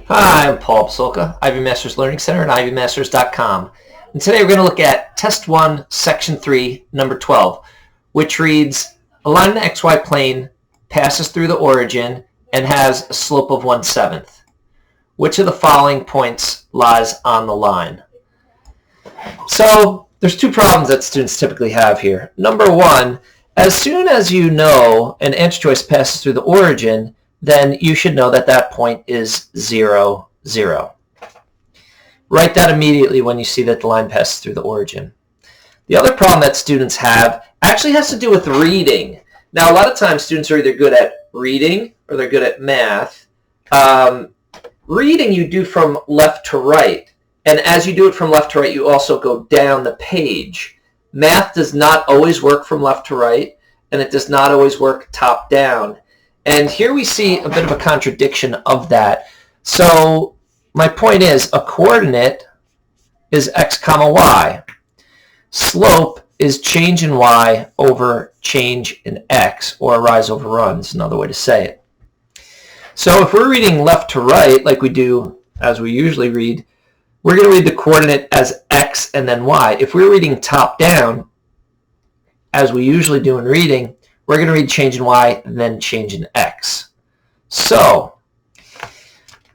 Hi, I'm Paul Psolka, Ivy Masters Learning Center at ivymasters.com. And today we're going to look at Test 1, Section 3, number 12, which reads, a line in the xy plane passes through the origin and has a slope of 1/7. Which of the following points lies on the line? So there's two problems that students typically have here. Number one, as soon as you know an answer choice passes through the origin, then you should know that that point is 0, 0. Write that immediately when you see that the line passes through the origin. The other problem that students have actually has to do with reading. Now, a lot of times students are either good at reading or they're good at math. Reading you do from left to right, and as you do it from left to right, you also go down the page. Math does not always work from left to right, and it does not always work top down. And here we see a bit of a contradiction of that. So my point is, a coordinate is x comma y. Slope is change in y over change in x, or rise over run is another way to say it. So if we're reading left to right, like we do as we usually read, we're going to read the coordinate as x and then y. If we're reading top down, as we usually do in reading, we're going to read change in y and then change in x. So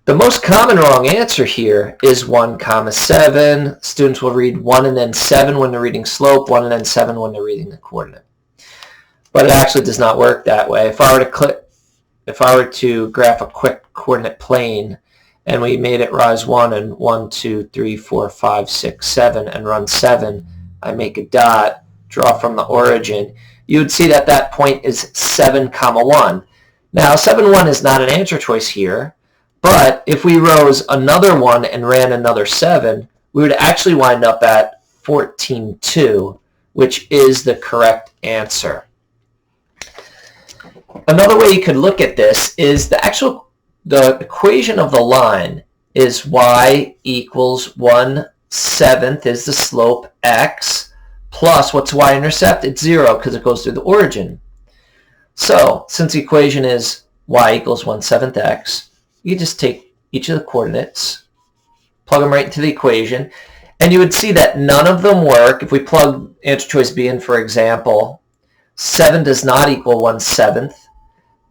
the most common wrong answer here is 1, 7. Students will read 1 and then 7 when they're reading slope, 1 and then 7 when they're reading the coordinate. But it actually does not work that way. If I were to graph a quick coordinate plane and we made it rise 1 and 1, 2, 3, 4, 5, 6, 7 and run 7, I make a dot, draw from the origin, you would see that that point is 7, 1. Now 7, 1 is not an answer choice here, but if we rose another 1 and ran another 7, we would actually wind up at 14, 2, which is the correct answer. Another way you could look at this is the equation of the line is y equals 1/7 is the slope x, plus what's y-intercept? It's 0 because it goes through the origin. So since the equation is y equals 1/7 x, you just take each of the coordinates, plug them right into the equation, and you would see that none of them work. If we plug answer choice B in, for example, 7 does not equal 1/7.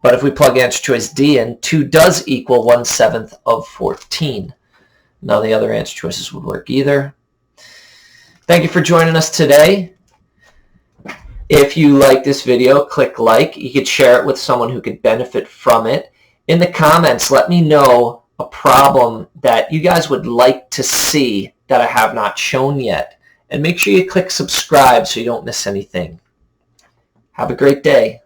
But if we plug answer choice D in, 2 does equal 1/7 of 14. None of the other answer choices would work either. Thank you for joining us today. If you like this video, click like. You could share it with someone who could benefit from it. In the comments, let me know a problem that you guys would like to see that I have not shown yet. And make sure you click subscribe so you don't miss anything. Have a great day.